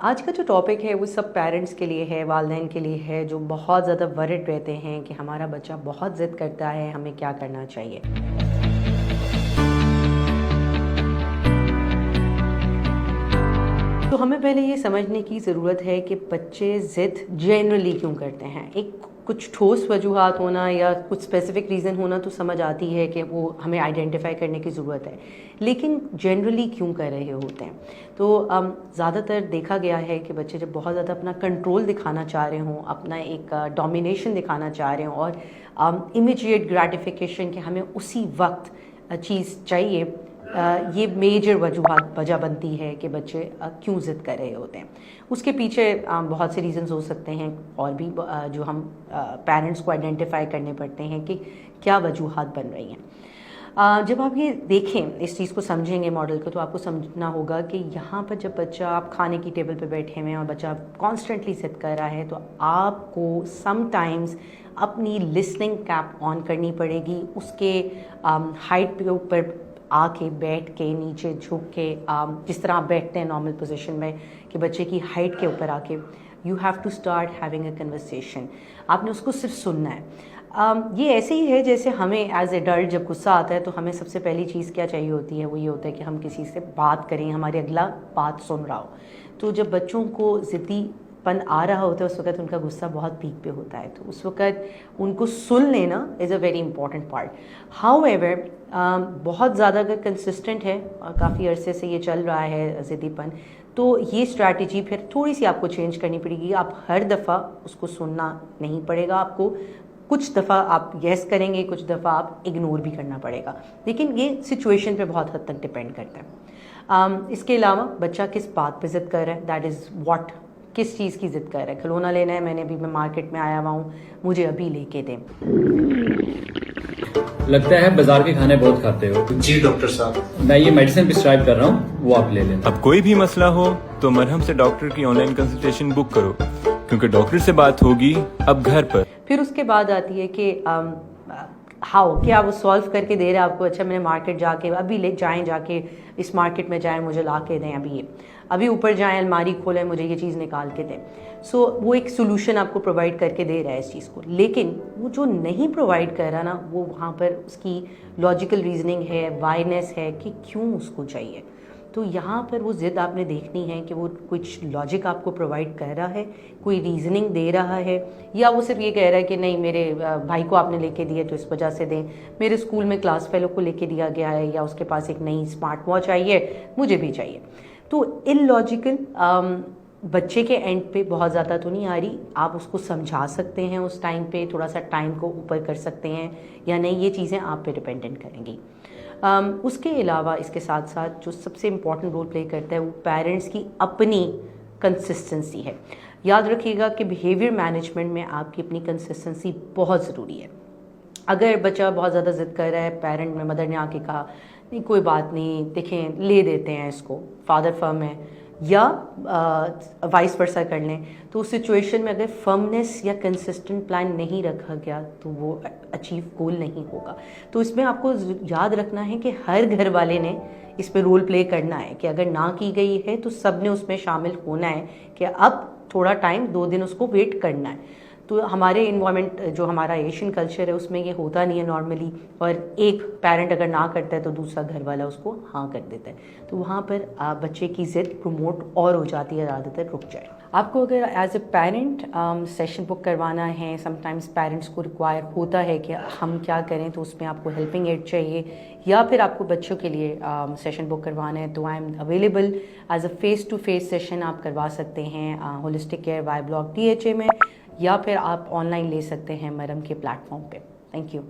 آج کا جو ٹاپک ہے وہ سب پیرنٹس کے لیے ہے، والدین کے لیے ہے، جو بہت زیادہ ورڈ رہتے ہیں کہ ہمارا بچہ بہت ضد کرتا ہے، ہمیں کیا کرنا چاہیے۔ تو ہمیں پہلے یہ سمجھنے کی ضرورت ہے کہ بچے ضد جنرلی کیوں کرتے ہیں۔ ایک کچھ ٹھوس وجوہات ہونا یا کچھ اسپیسیفک ریزن ہونا تو سمجھ آتی ہے کہ وہ ہمیں آئیڈینٹیفائی کرنے کی ضرورت ہے، لیکن جنرلی کیوں کر رہے ہوتے ہیں۔ تو زیادہ تر دیکھا گیا ہے کہ بچے جب بہت زیادہ اپنا کنٹرول دکھانا چاہ رہے ہوں، اپنا ایک ڈومینیشن دکھانا چاہ رہے ہوں اور امیجیٹ گریٹیفیکیشن کہ ہمیں اسی وقت چیز چاہیے، یہ میجر وجہ بنتی ہے کہ بچے کیوں ضد کر رہے ہوتے ہیں۔ اس کے پیچھے بہت سے ریزنز ہو سکتے ہیں اور بھی جو ہم پیرنٹس کو آئیڈینٹیفائی کرنے پڑتے ہیں کہ کیا وجوہات بن رہی ہیں۔ جب آپ یہ دیکھیں، اس چیز کو سمجھیں گے ماڈل کو، تو آپ کو سمجھنا ہوگا کہ یہاں پر جب بچہ آپ کھانے کی ٹیبل پہ بیٹھے ہوئے ہیں اور بچہ کانسٹنٹلی ضد کر رہا ہے، تو آپ کو سم ٹائمز اپنی لسننگ کیپ آن کرنی پڑے گی، اس کے ہائٹ پہ اوپر آ کے بیٹھ کے نیچے جھک کے، جس طرح آپ بیٹھتے ہیں نارمل پوزیشن میں کہ بچے کی ہائٹ کے اوپر آ کے you have to start having a conversation. آپ نے اس کو صرف سننا ہے۔ یہ ایسے ہی ہے جیسے ہمیں ایز ایڈلٹ جب غصہ آتا ہے تو ہمیں سب سے پہلی چیز کیا چاہیے ہوتی ہے، وہ یہ ہوتا ہے کہ ہم کسی سے بات کریں، ہمارے اگلا بات سن رہا ہو۔ تو جب بچوں کو ضدی پن آ رہا ہوتا ہے اس وقت ان کا غصہ بہت پیک پہ ہوتا ہے، تو اس وقت ان کو سن لینا is a very important part. However بہت زیادہ اگر کنسسٹنٹ ہے اور کافی عرصے سے یہ چل رہا ہے ضدی پن، تو یہ اسٹریٹجی پھر تھوڑی سی آپ کو چینج کرنی پڑے گی۔ آپ ہر دفعہ اس کو سننا نہیں پڑے گا، آپ کو کچھ دفعہ آپ یس کریں گے، کچھ دفعہ آپ اگنور بھی کرنا پڑے گا، لیکن یہ سچویشن پہ بہت حد تک ڈپینڈ کرتا ہے۔ اس کے علاوہ بچہ کس بات پہ ضد کر رہا ہے، دیٹ از واٹ، کس چیز کی ضد کر رہا ہے۔ کھلونا لینا ہے، میں مارکیٹ میں آیا ہوا ہوں، مجھے ابھی لے کے دیں۔ لگتا ہے بازار کے کھانے بہت کھاتے ہو۔ جی ڈاکٹر صاحب، میں یہ میڈیسن پرسکرائب کر رہا ہوں، وہ آپ لے لیں۔ اب کوئی بھی مسئلہ ہو تو مرہم سے ڈاکٹر کی آن لائن کنسلٹیشن بک کرو، کیونکہ ڈاکٹر سے بات ہوگی اب گھر پر۔ پھر اس کے بعد آتی ہے کہ ہاؤ، کیا وہ سالو کر کے دے رہے آپ کو، اچھا میں نے مارکیٹ جا کے ابھی لے جائیں، جا کے اس مارکیٹ میں جائیں، مجھے لا کے دیں، ابھی اوپر جائیں، الماری کھولیں، مجھے یہ چیز نکال کے دیں۔ سو وہ ایک سولوشن آپ کو پرووائڈ کر کے دے رہا ہے اس چیز کو، لیکن وہ جو نہیں پرووائڈ کر رہا نا، وہ وہاں پر اس کی لاجیکل ریزننگ ہے، وائنس ہے کہ کیوں اس کو چاہیے۔ تو یہاں پر وہ ضد آپ نے دیکھنی ہے کہ وہ کچھ لاجک آپ کو پرووائڈ کر رہا ہے، کوئی ریزننگ دے رہا ہے، یا وہ صرف یہ کہہ رہا ہے کہ نہیں میرے بھائی کو آپ نے لے کے دیا تو اس وجہ سے دیں، میرے اسکول میں کلاس فیلو کو لے کے دیا گیا ہے، یا اس کے پاس ایک نئی اسمارٹ واچ آئی ہے، مجھے بھی چاہیے۔ تو ان لاجیکل بچے کے اینڈ پہ بہت زیادہ تو نہیں آ رہی، آپ اس کو سمجھا سکتے ہیں، اس ٹائم پہ تھوڑا سا ٹائم کو اوپر کر سکتے ہیں یا نہیں، یہ چیزیں آپ پہ ڈپینڈنٹ کریں گی۔ اس کے علاوہ اس کے ساتھ ساتھ جو سب سے امپورٹنٹ رول پلے کرتا ہے وہ پیرنٹس کی اپنی کنسسٹنسی ہے۔ یاد رکھیے گا کہ بیہیویئر مینجمنٹ میں آپ کی اپنی کنسسٹنسی بہت ضروری ہے۔ اگر بچہ بہت زیادہ ضد کر رہا ہے، پیرنٹ میں مدر نے آ کے کہا نہیں کوئی بات نہیں، دیکھیں لے دیتے ہیں اس کو، فادر فرم ہے، یا وائس ورسا کر لیں، تو اس سچویشن میں اگر فرمنس یا کنسسٹنٹ پلان نہیں رکھا گیا تو وہ اچیو گول نہیں ہوگا۔ تو اس میں آپ کو یاد رکھنا ہے کہ ہر گھر والے نے اس پہ رول پلے کرنا ہے کہ اگر نہ کی گئی ہے تو سب نے اس میں شامل ہونا ہے کہ اب تھوڑا ٹائم 2 دن اس کو ویٹ کرنا ہے۔ تو ہمارے انوائرمنٹ جو ہمارا ایشین کلچر ہے اس میں یہ ہوتا نہیں ہے نارملی، اور ایک پیرنٹ اگر نہ کرتا ہے تو دوسرا گھر والا اس کو ہاں کر دیتا ہے، تو وہاں پر بچے کی ضد پروموٹ اور ہو جاتی ہے، زیادہ تر رک جائے۔ آپ کو اگر ایز اے پیرنٹ سیشن بک کروانا ہے، سم ٹائمز پیرنٹس کو ریکوائر ہوتا ہے کہ ہم کیا کریں، تو اس میں آپ کو ہیلپنگ ایڈ چاہیے، یا پھر آپ کو بچوں کے لیے سیشن بک کروانا ہے، تو I am available as a face to face session آپ کروا سکتے ہیں holistic care Y block DHA میں، یا پھر آپ آن لائن لے سکتے ہیں مرم کے پلیٹ فارم پہ۔ Thank you.